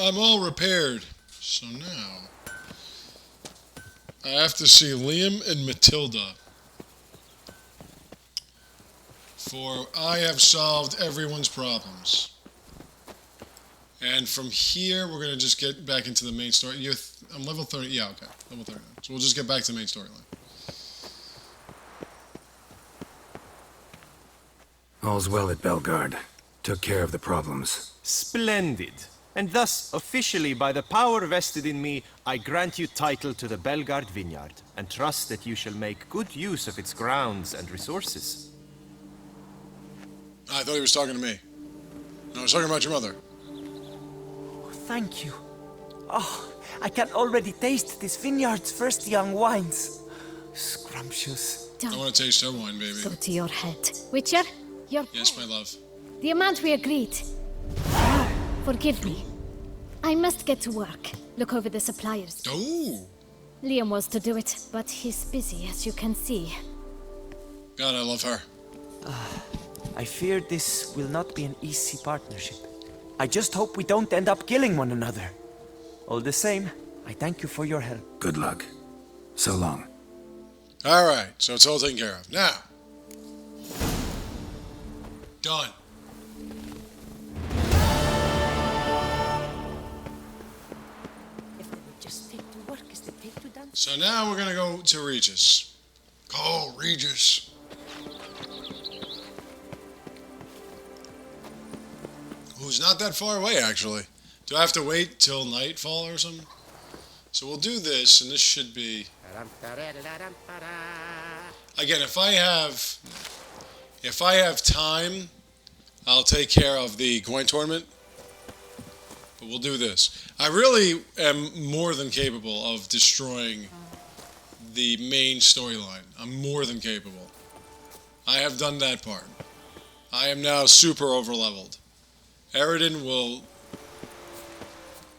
I'm all repaired. So now I have to see Liam and Matilda. For I have solved everyone's problems. And from here, we're going to just get back into the main story. I'm level 30. Yeah, okay. Level 39. So we'll just get back to the main storyline. All's well at Belgard. Took care of the problems. Splendid. And thus, officially, by the power vested in me, I grant you title to the Belgard Vineyard, and trust that you shall make good use of its grounds and resources. I thought he was talking to me. No, I was talking about your mother. Thank you. Oh, I can already taste this vineyard's first young wines. Scrumptious. I want to taste her wine, baby. Go to your head. Witcher, your... Yes, my love. The amount we agreed. Ah, forgive me. I must get to work. Look over the suppliers. Oh! Liam was to do it, but he's busy, as you can see. God, I love her. I fear this will not be an easy partnership. I just hope we don't end up killing one another. All the same, I thank you for your help. Good luck. So long. Alright, so it's all taken care of. Now. Done. If they would just take to work as they take to dance. So now we're gonna go to Regis. Go, Regis. Who's not that far away, actually. Do I have to wait till nightfall or something? So we'll do this, and this should be... Again, if I have time, I'll take care of the coin tournament. But we'll do this. I really am more than capable of destroying the main storyline. I'm more than capable. I have done that part. I am now super overleveled. Eridan will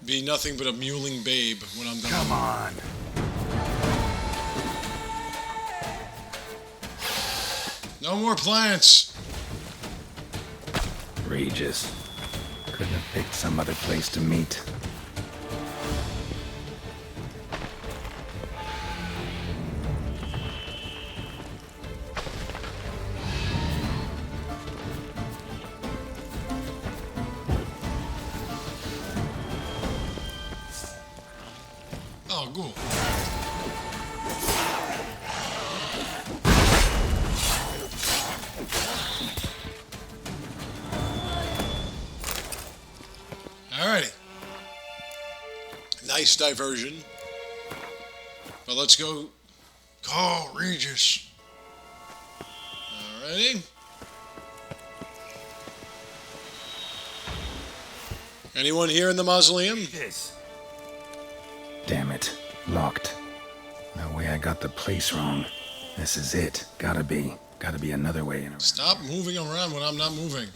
be nothing but a mewling babe when I'm done. Come on. No more plants. Regis. Couldn't have picked some other place to meet. Oh, cool. Alrighty. Nice diversion. But let's go. Call Regis. Alrighty. Anyone here in the mausoleum? Yes. Damn it. Locked. No way I got the place wrong. This is it. Gotta be. Gotta be another way in around. Stop moving around when I'm not moving.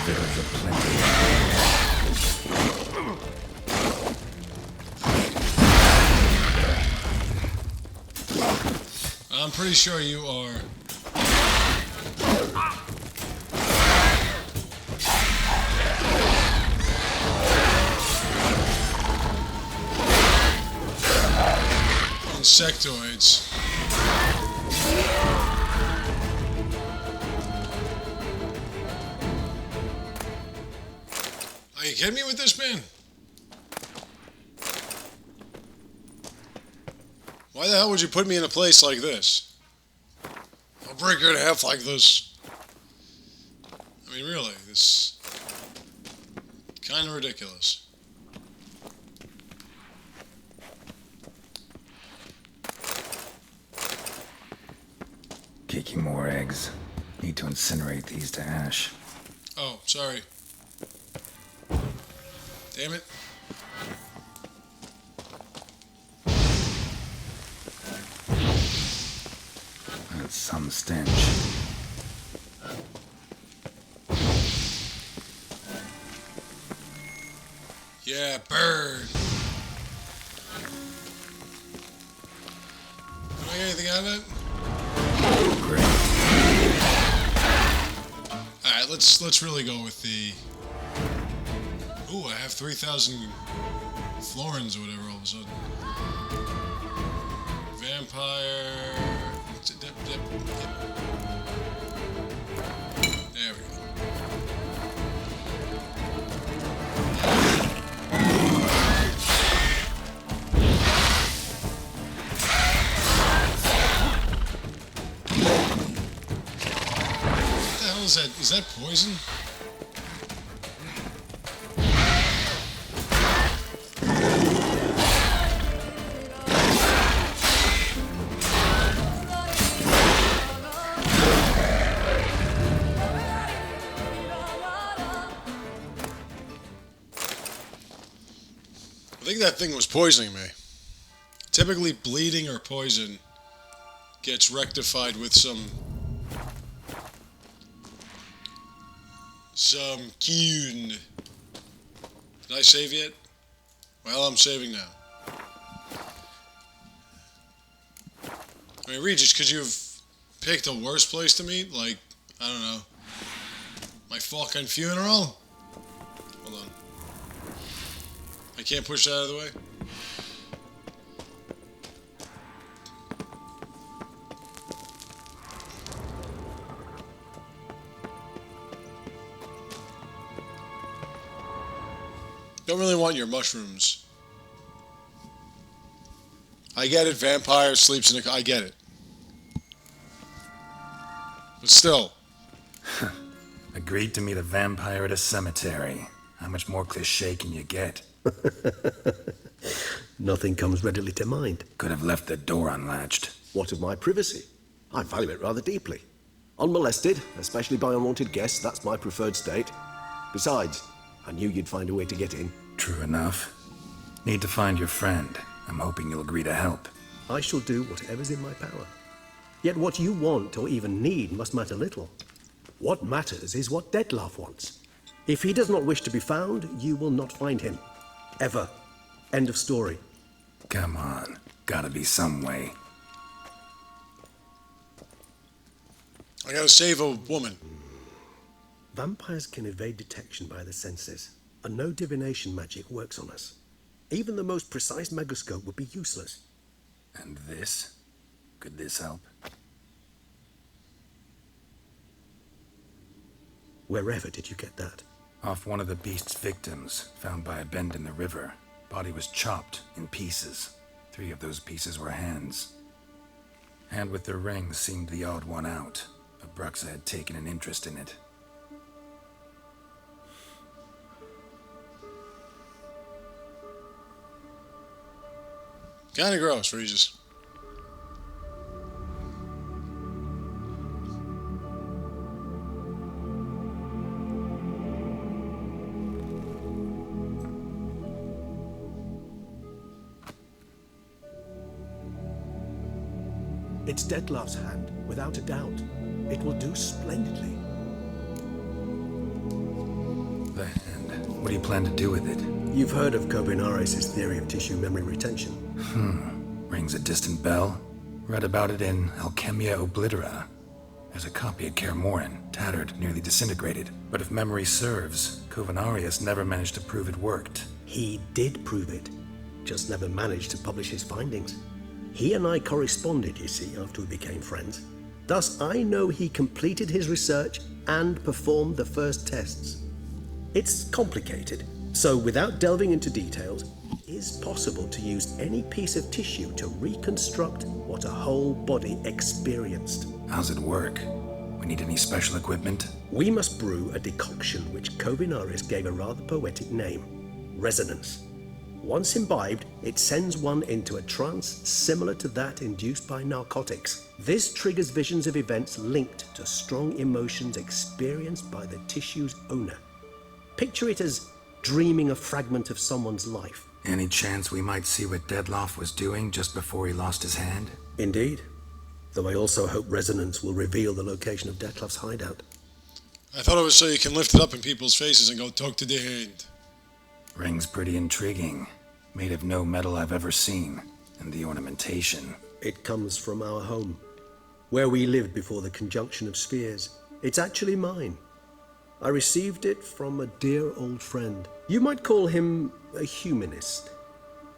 There's a plenty. I'm pretty sure you are. Insectoids. Are you kidding me with this, man? Why the hell would you put me in a place like this? I'll break her in half like this. I mean, really, this kind of ridiculous. Kicking more eggs. Need to incinerate these to ash. Oh, sorry. Damn it. That's some stench. Yeah, bird. Can I get anything out of it? Great. Alright, let's really go with the... Ooh, I have 3,000 florins or whatever all of a sudden. Vampire... Yep. There we go. What the hell is that? Is that poison? I think that thing was poisoning me. Typically, bleeding or poison gets rectified with some Kyun. Did I save yet? Well, I'm saving now. I mean, Regis, could you have picked a worse place to meet? Like, I don't know, my fucking funeral? Hold on. I can't push that out of the way? Don't really want your mushrooms. I get it, vampire sleeps in a... I get it. But still. Agreed to meet a vampire at a cemetery. How much more cliché can you get? Nothing comes readily to mind. Could have left the door unlatched. What of my privacy? I value it rather deeply. Unmolested, especially by unwanted guests, that's my preferred state. Besides, I knew you'd find a way to get in. True enough. Need to find your friend. I'm hoping you'll agree to help. I shall do whatever's in my power. Yet what you want or even need must matter little. What matters is what Detlef wants. If he does not wish to be found, you will not find him. Ever. End of story. Come on. Gotta be some way. I gotta save a woman. Vampires can evade detection by the senses, and no divination magic works on us. Even the most precise megascope would be useless. And this? Could this help? Wherever did you get that? Off one of the beast's victims, found by a bend in the river. Body was chopped in pieces. 3 of those pieces were hands. Hand with the ring seemed the odd one out, but Bruxa had taken an interest in it. Kinda gross, Regis. It's Detlef's hand, without a doubt. It will do splendidly. The hand. What do you plan to do with it? You've heard of Kobinares' theory of tissue memory retention. Rings a distant bell. Read about it in Alchemia Oblitera. There's a copy at Kaer Morhen, tattered, nearly disintegrated. But if memory serves, Kobinarius never managed to prove it worked. He did prove it, just never managed to publish his findings. He and I corresponded, you see, after we became friends. Thus, I know he completed his research and performed the first tests. It's complicated, so without delving into details, it is possible to use any piece of tissue to reconstruct what a whole body experienced. How's it work? We need any special equipment? We must brew a decoction which Kobinaris gave a rather poetic name: resonance. Once imbibed, it sends one into a trance similar to that induced by narcotics. This triggers visions of events linked to strong emotions experienced by the tissue's owner. Picture it as dreaming a fragment of someone's life. Any chance we might see what Detlef was doing just before he lost his hand? Indeed. Though I also hope resonance will reveal the location of Detlef's hideout. I thought it was so you can lift it up in people's faces and go talk to the hand. Ring's pretty intriguing. Made of no metal I've ever seen. And the ornamentation. It comes from our home, where we lived before the conjunction of spheres. It's actually mine. I received it from a dear old friend. You might call him a humanist.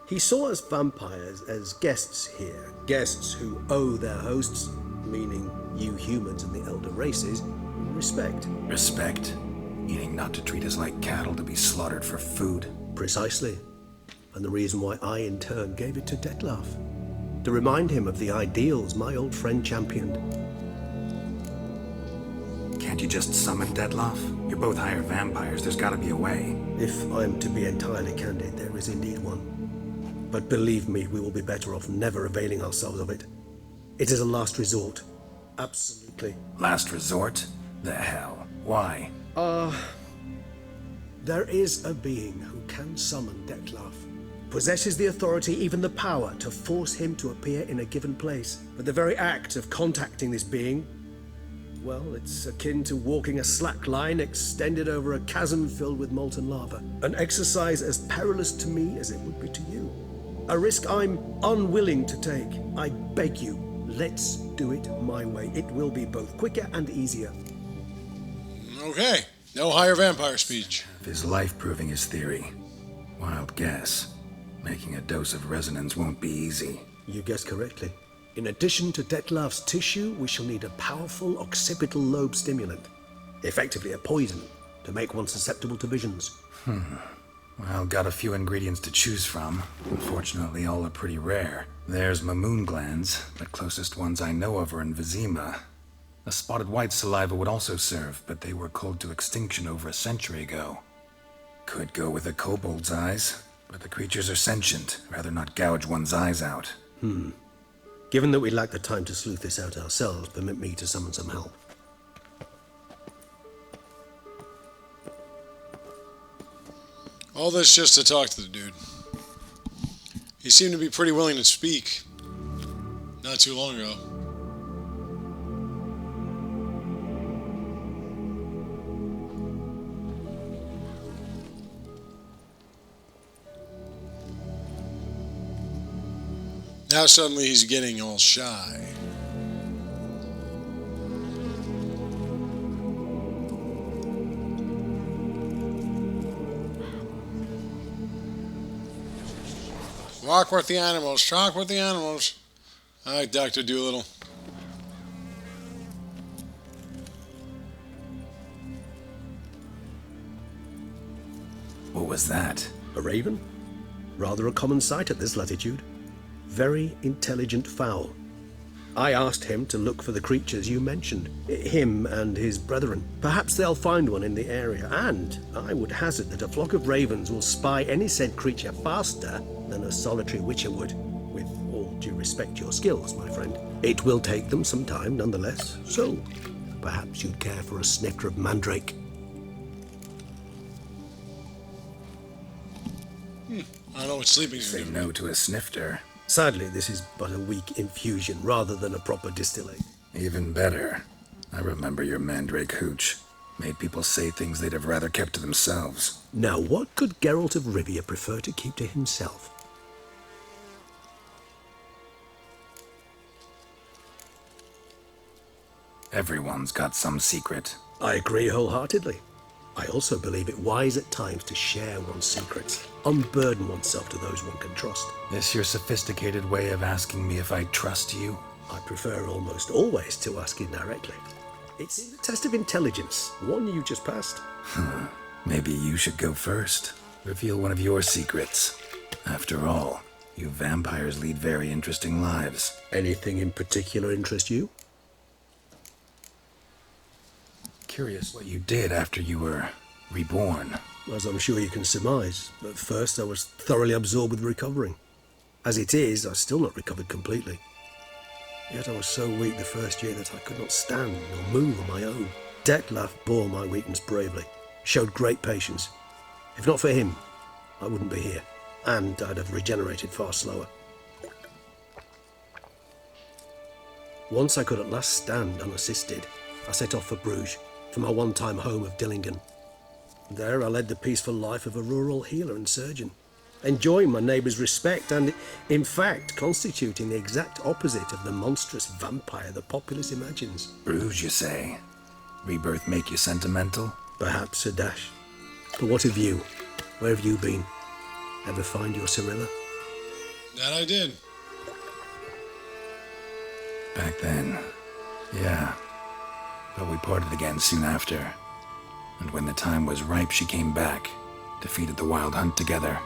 He saw us vampires as guests here, guests who owe their hosts, meaning you humans and the elder races, respect. Respect? Meaning not to treat us like cattle to be slaughtered for food? Precisely. And the reason why I, in turn, gave it to Detlef. To remind him of the ideals my old friend championed. Can't you just summon Detlef? You're both higher vampires. There's gotta be a way. If I'm to be entirely candid, there is indeed one. But believe me, we will be better off never availing ourselves of it. It is a last resort. Absolutely. Last resort? The hell? Why? There is a being who can summon Detlef. Possesses the authority, even the power, to force him to appear in a given place. But the very act of contacting this being, well, it's akin to walking a slack line extended over a chasm filled with molten lava. An exercise as perilous to me as it would be to you. A risk I'm unwilling to take. I beg you, let's do it my way. It will be both quicker and easier. Okay. No higher vampire speech. Of his life proving his theory. Wild guess. Making a dose of resonance won't be easy. You guessed correctly. In addition to Detlef's tissue, we shall need a powerful occipital lobe stimulant. Effectively a poison, to make one susceptible to visions. Well, got a few ingredients to choose from. Unfortunately, all are pretty rare. There's Mamoon glands. The closest ones I know of are in Vizima. A spotted white saliva would also serve, but they were cold to extinction over a century ago. Could go with a kobold's eyes, but the creatures are sentient. Rather not gouge one's eyes out. Given that we lack the time to sleuth this out ourselves, permit me to summon some help. All this just to talk to the dude. He seemed to be pretty willing to speak not too long ago. Now suddenly he's getting all shy. Walk with the animals, talk with the animals. All right, Dr. Doolittle. What was that? A raven? Rather a common sight at this latitude. Very intelligent fowl. I asked him to look for the creatures you mentioned, him and his brethren. Perhaps they'll find one in the area, and I would hazard that a flock of ravens will spy any said creature faster than a solitary witcher would. With all due respect to your skills, my friend. It will take them some time, nonetheless, so perhaps you'd care for a snifter of mandrake. I know what sleeping's Say doing. no to a snifter. Sadly, this is but a weak infusion rather than a proper distillate. Even better. I remember your mandrake hooch. Made people say things they'd have rather kept to themselves. Now, what could Geralt of Rivia prefer to keep to himself? Everyone's got some secret. I agree wholeheartedly. I also believe it wise at times to share one's secrets, unburden oneself to those one can trust. This your sophisticated way of asking me if I trust you? I prefer almost always to ask indirectly. It's a test of intelligence, one you just passed. Maybe you should go first. Reveal one of your secrets. After all, you vampires lead very interesting lives. Anything in particular interest you? Curious what you did after you were reborn. As I'm sure you can surmise, at first I was thoroughly absorbed with recovering. As it is, I've still not recovered completely. Yet I was so weak the first year that I could not stand or move on my own. Detlef bore my weakness bravely, showed great patience. If not for him, I wouldn't be here, and I'd have regenerated far slower. Once I could at last stand unassisted, I set off for Bruges, for my one-time home of Dillingen. There I led the peaceful life of a rural healer and surgeon, enjoying my neighbours' respect and, in fact, constituting the exact opposite of the monstrous vampire the populace imagines. Bruges, you say? Rebirth make you sentimental? Perhaps a dash. But what of you? Where have you been? Ever find your Cyrilla? That I did. Back then, yeah. But we parted again soon after. And when the time was ripe, she came back, defeated the Wild Hunt together.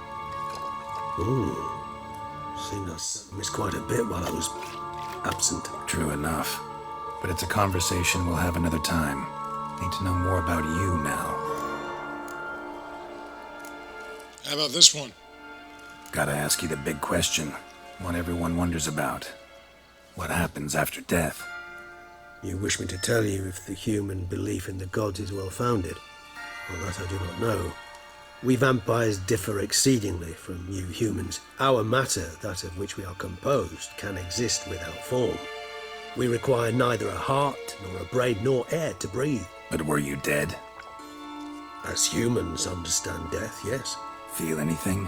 Ooh. Seen us miss quite a bit while I was absent. True enough. But it's a conversation we'll have another time. Need to know more about you now. How about this one? Gotta ask you the big question. One everyone wonders about. What happens after death? You wish me to tell you if the human belief in the gods is well founded? Well, that I do not know. We vampires differ exceedingly from you humans. Our matter, that of which we are composed, can exist without form. We require neither a heart, nor a brain, nor air to breathe. But were you dead? As humans understand death, yes. Feel anything?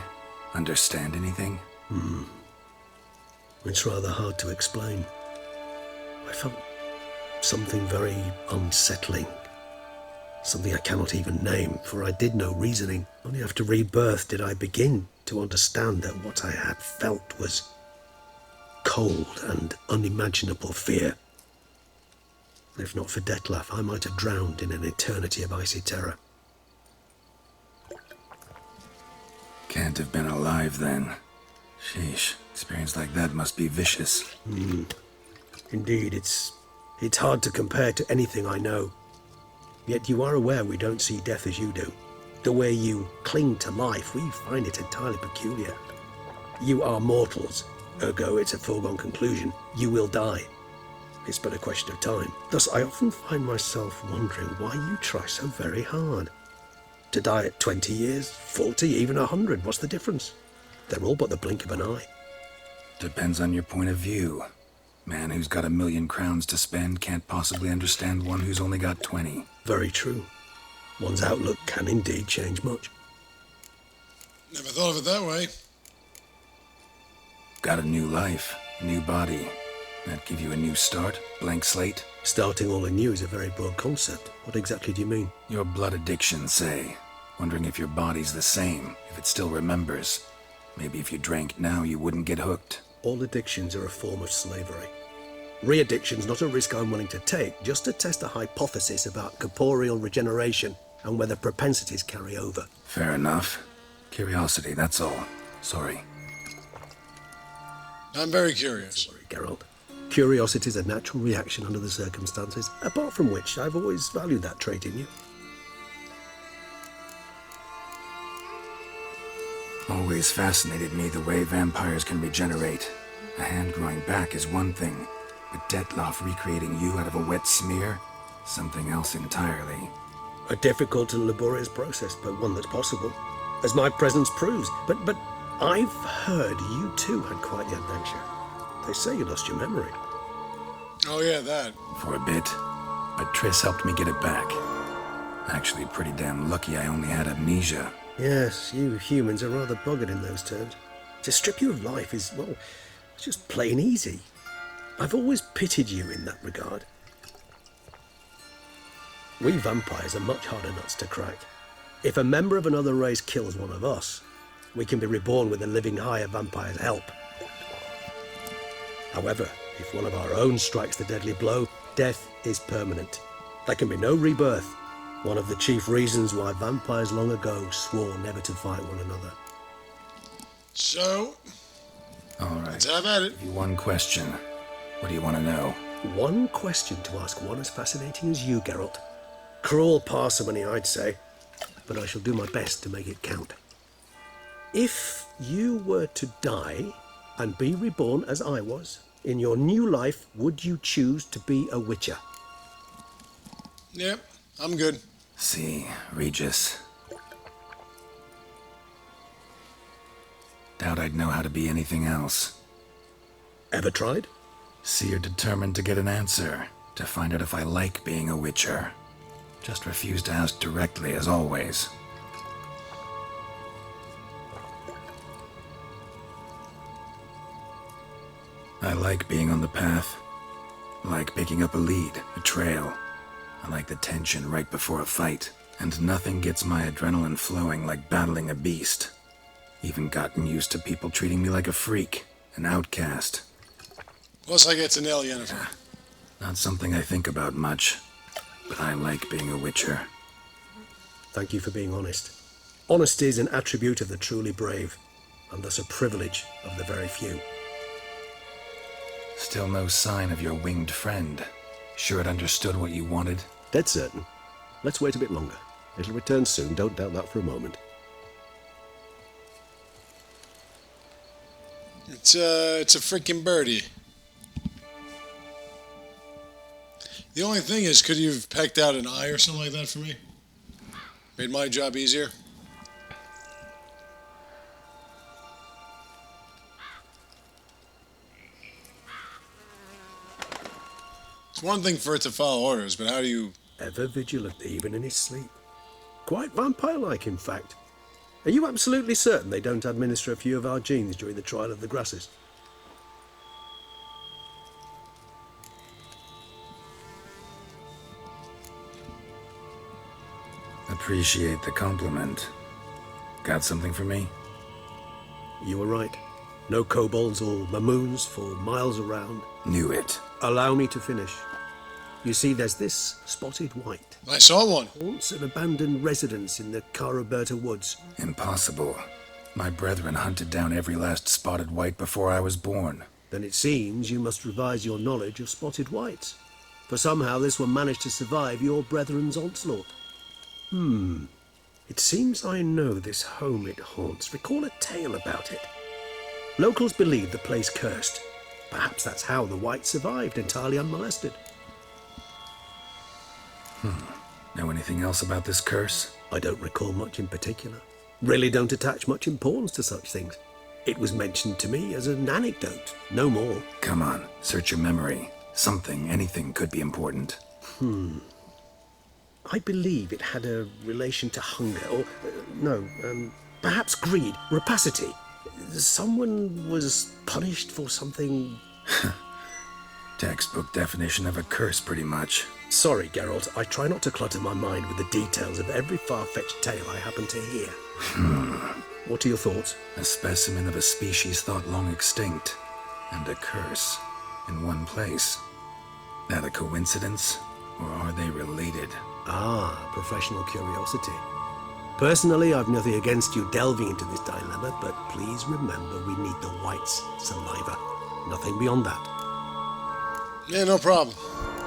Understand anything? It's rather hard to explain. I felt something very unsettling. Something I cannot even name, for I did no reasoning. Only after rebirth did I begin to understand that what I had felt was cold and unimaginable fear. If not for Detlef, I might have drowned in an eternity of icy terror. Can't have been alive then. Sheesh, experience like that must be vicious. Indeed, it's hard to compare to anything I know. Yet you are aware we don't see death as you do. The way you cling to life, we find it entirely peculiar. You are mortals, ergo it's a foregone conclusion. You will die. It's but a question of time. Thus, I often find myself wondering why you try so very hard. To die at 20 years, 40, even 100, what's the difference? They're all but the blink of an eye. Depends on your point of view. Man who's got 1,000,000 crowns to spend can't possibly understand one who's only got 20. Very true. One's outlook can indeed change much. Never thought of it that way. Got a new life, new body. That give you a new start, blank slate? Starting all anew is a very broad concept. What exactly do you mean? Your blood addiction, say. Wondering if your body's the same, if it still remembers. Maybe if you drank now, you wouldn't get hooked. All addictions are a form of slavery. Re-addiction's not a risk I'm willing to take, just to test a hypothesis about corporeal regeneration and whether propensities carry over. Fair enough. Curiosity, that's all. Sorry. I'm very curious. Sorry, Geralt. Curiosity is a natural reaction under the circumstances, apart from which I've always valued that trait in you. Always fascinated me the way vampires can regenerate. A hand growing back is one thing, but Detlef recreating you out of a wet smear? Something else entirely. A difficult and laborious process, but one that's possible, as my presence proves. But I've heard you too had quite the adventure. They say you lost your memory. Oh yeah, that. For a bit, but Triss helped me get it back. Actually pretty damn lucky I only had amnesia. Yes, you humans are rather buggered in those terms. To strip you of life is, well, it's just plain easy. I've always pitied you in that regard. We vampires are much harder nuts to crack. If a member of another race kills one of us, we can be reborn with the living higher vampire's help. However, if one of our own strikes the deadly blow, death is permanent. There can be no rebirth. One of the chief reasons why vampires long ago swore never to fight one another. So, All let's right. have at it. Give you one question. What do you want to know? One question to ask one as fascinating as you, Geralt. Cruel parsimony, I'd say, but I shall do my best to make it count. If you were to die and be reborn as I was, in your new life, would you choose to be a witcher? Yep, I'm good. See, Regis. Doubt I'd know how to be anything else. Ever tried? See, you're determined to get an answer, to find out if I like being a witcher. Just refuse to ask directly, as always. I like being on the path. I like picking up a lead, a trail. I like the tension right before a fight. And nothing gets my adrenaline flowing like battling a beast. Even gotten used to people treating me like a freak, an outcast. Plus, I get to nail Yennefer. Not something I think about much, but I like being a witcher. Thank you for being honest. Honesty is an attribute of the truly brave, and thus a privilege of the very few. Still no sign of your winged friend. Sure it understood what you wanted? Dead certain. Let's wait a bit longer. It'll return soon, don't doubt that for a moment. It's a freaking birdie. The only thing is, could you have pecked out an eye or something like that for me? Made my job easier. It's one thing for it to follow orders, but how do you... Ever vigilant, even in his sleep. Quite vampire-like, in fact. Are you absolutely certain they don't administer a few of our genes during the trial of the grasses? Appreciate the compliment. Got something for me? You were right. No kobolds or mamoons for miles around. Knew it. Allow me to finish. You see, there's this spotted white. I saw one. Haunts an abandoned residence in the Caraberta woods. Impossible. My brethren hunted down every last spotted white before I was born. Then it seems you must revise your knowledge of spotted whites. For somehow this one managed to survive your brethren's onslaught. It seems I know this home it haunts. Recall a tale about it. Locals believe the place cursed. Perhaps that's how the white survived entirely unmolested. Know anything else about this curse? I don't recall much in particular. Really don't attach much importance to such things. It was mentioned to me as an anecdote, no more. Come on, search your memory. Something, anything could be important. I believe it had a relation to hunger, or, perhaps greed, rapacity. Someone was punished for something... Textbook definition of a curse, pretty much. Sorry, Geralt, I try not to clutter my mind with the details of every far-fetched tale I happen to hear. What are your thoughts? A specimen of a species thought long extinct, and a curse, in one place. That a coincidence, or are they related? Ah, professional curiosity. Personally, I've nothing against you delving into this dilemma, but please remember we need the white's saliva. Nothing beyond that. Yeah, no problem.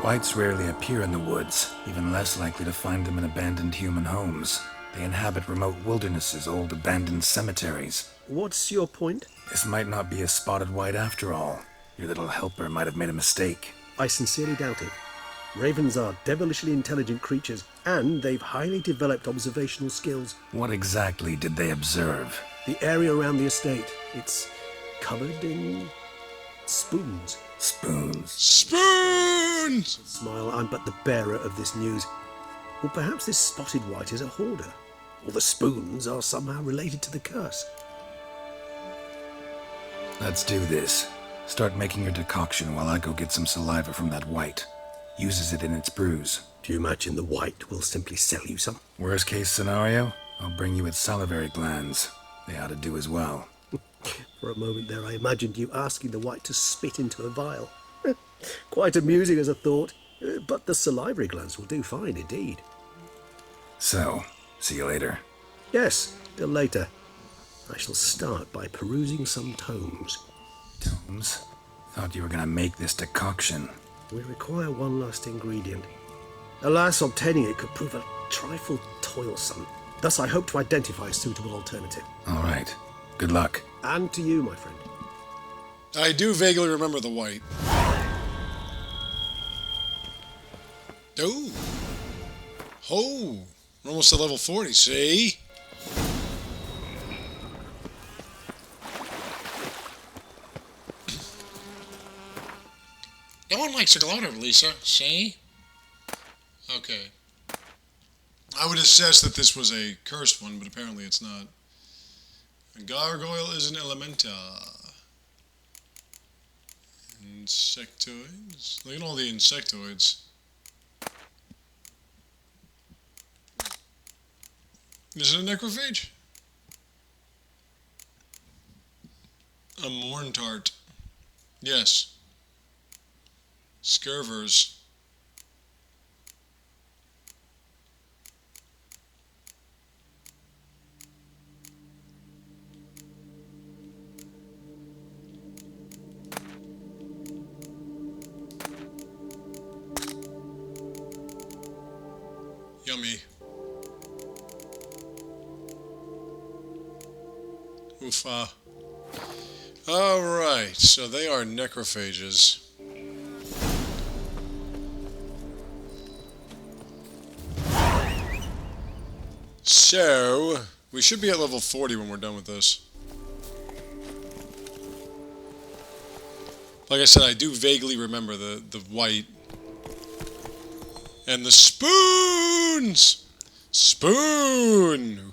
Whites rarely appear in the woods, even less likely to find them in abandoned human homes. They inhabit remote wildernesses, old abandoned cemeteries. What's your point? This might not be a spotted white after all. Your little helper might have made a mistake. I sincerely doubt it. Ravens are devilishly intelligent creatures, and they've highly developed observational skills. What exactly did they observe? The area around the estate, it's covered in spoons. Spoons. Spoons! Smile, I'm but the bearer of this news. Or perhaps this spotted white is a hoarder. Or the spoons are somehow related to the curse. Let's do this. Start making your decoction while I go get some saliva from that white. Uses it in its brews. Do you imagine the white will simply sell you some? Worst case scenario, I'll bring you its salivary glands. They ought to do as well. For a moment there I imagined you asking the white to spit into a vial. Quite amusing as a thought, but the salivary glands will do fine indeed. So, see you later. Yes, till later. I shall start by perusing some tomes. Tomes? Thought you were gonna make this decoction. We require one last ingredient. Alas, obtaining it could prove a trifle toilsome. Thus I hope to identify a suitable alternative. All right. Good luck. And to you, my friend. I do vaguely remember the white. Oh. Oh. We're almost at level 40, see? No one likes a gloater, Lisa. See? Okay. I would assess that this was a cursed one, but apparently it's not. A gargoyle is an elemental. Insectoids. Look at all the insectoids. Is it a necrophage? A morntart. Yes. Scurvers. Yummy. Oofa. Alright, so they are necrophages. So, we should be at level 40 when we're done with this. Like I said, I do vaguely remember the Wight. And the spoons! Spoon!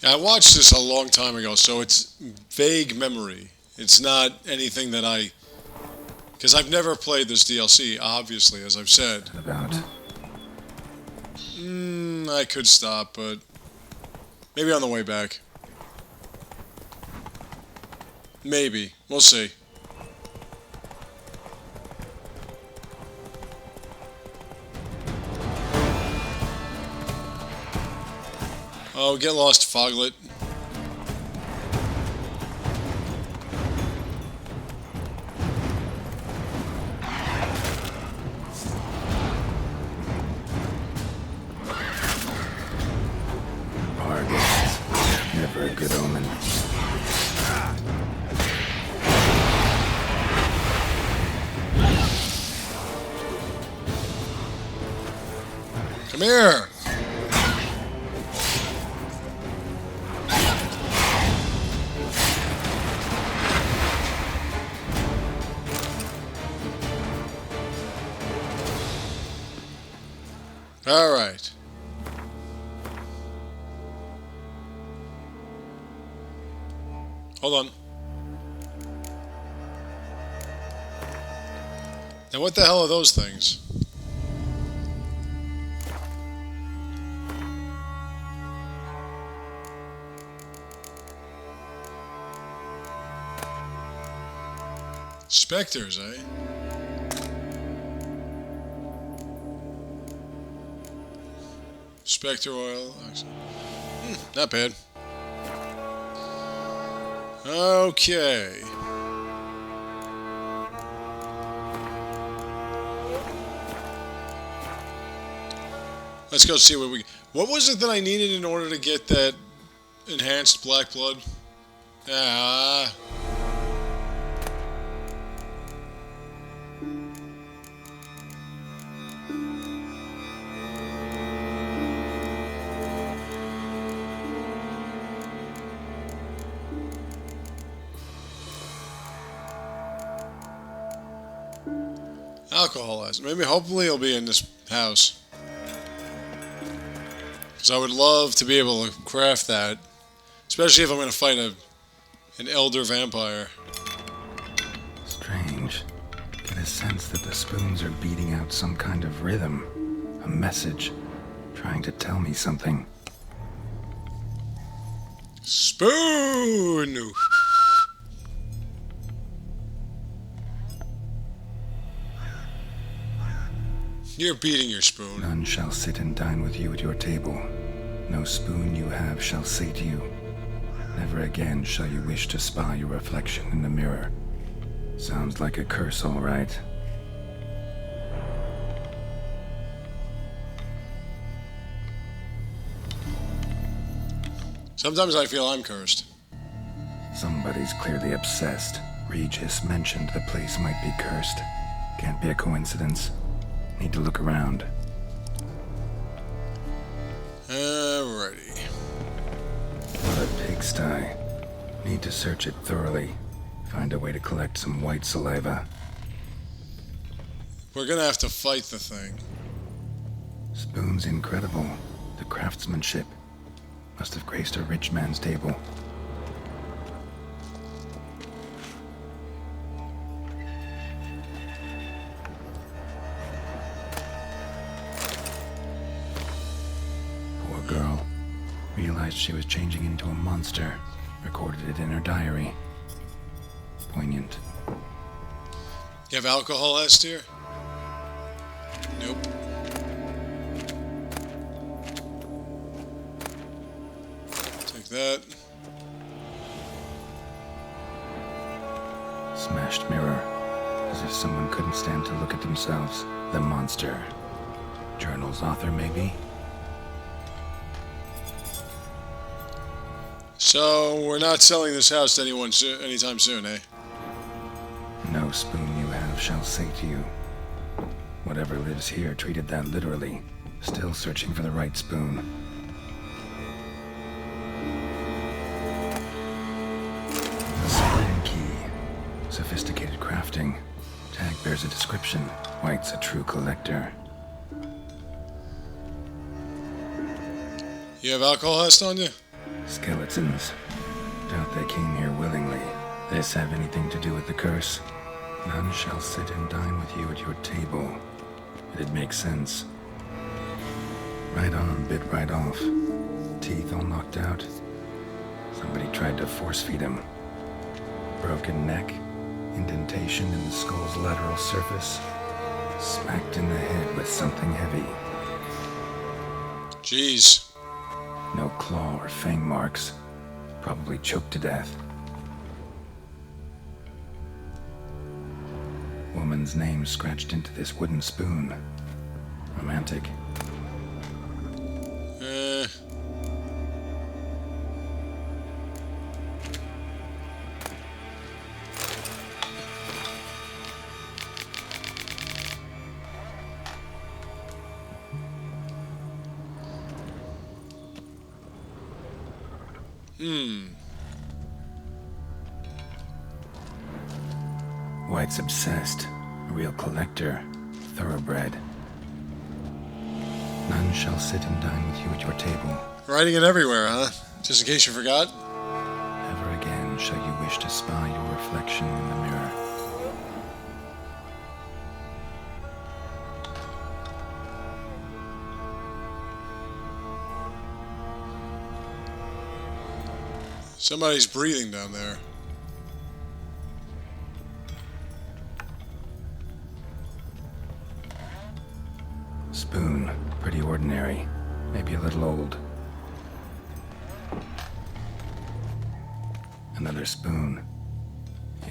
I watched this a long time ago, so it's vague memory. It's not anything that I... Because I've never played this DLC, obviously, as I've said. About. I could stop, but... Maybe on the way back. Maybe. We'll see. Oh, get lost, Foglet. Bargains. Never a good omen. Come here! All right. Hold on. Now what the hell are those things? Spectres, eh? Spectre oil. Not bad. Okay. Let's go see what we... What was it that I needed in order to get that enhanced black blood? Ah... Alcoholizer. Maybe, hopefully it'll be in this house. Because I would love to be able to craft that. Especially if I'm going to fight an elder vampire. Strange. Get a sense that the spoons are beating out some kind of rhythm. A message. Trying to tell me something. Spoon! You're beating your spoon. None shall sit and dine with you at your table. No spoon you have shall sate you. Never again shall you wish to spy your reflection in the mirror. Sounds like a curse, all right. Sometimes I feel I'm cursed. Somebody's clearly obsessed. Regis mentioned the place might be cursed. Can't be a coincidence. Need to look around. Alrighty. What a pigsty. Need to search it thoroughly. Find a way to collect some white saliva. We're gonna have to fight the thing. Spoon's incredible. The craftsmanship must have graced a rich man's table. Poor girl. Realized she was changing into a monster. Recorded it in her diary. Poignant. You have alcohol, Esther? Nope. Take that. Smashed mirror. As if someone couldn't stand to look at themselves. The monster. Journal's author, maybe? So, we're not selling this house to anyone anytime soon, eh? No spoon you have shall say to you. Whatever lives here treated that literally. Still searching for the right spoon. A spoon key. Sophisticated crafting. Tag bears a description. Wight's a true collector. You have alcohol, Est, on you? Skeletons. Doubt they came here willingly. This have anything to do with the curse? None shall sit and dine with you at your table. It'd make sense. Right on, bit right off. Teeth all knocked out. Somebody tried to force feed him. Broken neck. Indentation in the skull's lateral surface. Smacked in the head with something heavy. Jeez. No claw or fang marks. Probably choked to death. Woman's name scratched into this wooden spoon. Romantic. Wight's obsessed. A real collector. Thoroughbred. None shall sit and dine with you at your table. Writing it everywhere, huh? Just in case you forgot? Never again shall you wish to spy your reflection in the mirror. Somebody's breathing down there. Spoon. Pretty ordinary. Maybe a little old. Another spoon.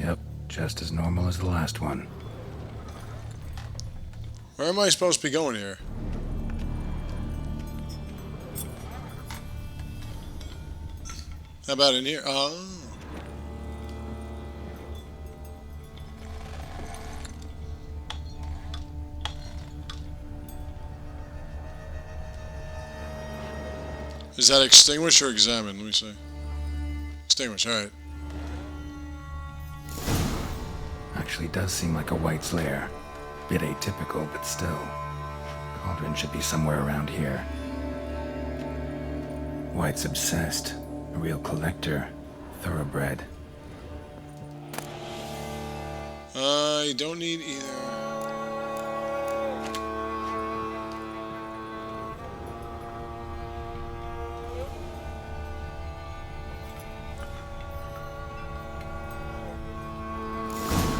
Yep, just as normal as the last one. Where am I supposed to be going here? How about in here? Oh. Is that extinguish or examine? Let me see. Extinguish, alright. Actually does seem like a Wight's lair. Bit atypical, but still. Cauldron should be somewhere around here. Wight's obsessed. A real collector. Thoroughbred. You don't need either.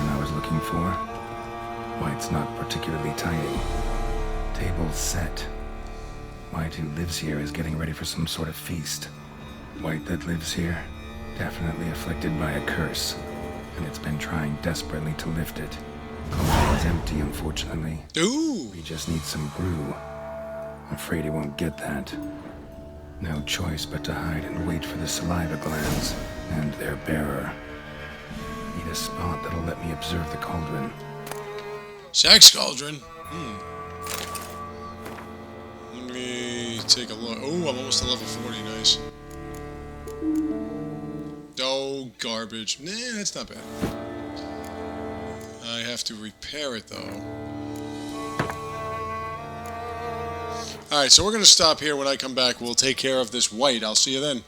I was looking for. Wight's not particularly tidy. Table's set. Wight, who lives here, is getting ready for some sort of feast. Wight that lives here, definitely afflicted by a curse, and it's been trying desperately to lift it. Cauldron's empty, unfortunately. Ooh! We just need some brew. I'm afraid he won't get that. No choice but to hide and wait for the saliva glands and their bearer. Need a spot that'll let me observe the cauldron. Sex cauldron? Let me take a look. Oh, I'm almost to level 40. Nice. Oh, garbage. Nah, that's not bad. I have to repair it, though. Alright, so we're going to stop here. When I come back, we'll take care of this Wight. I'll see you then.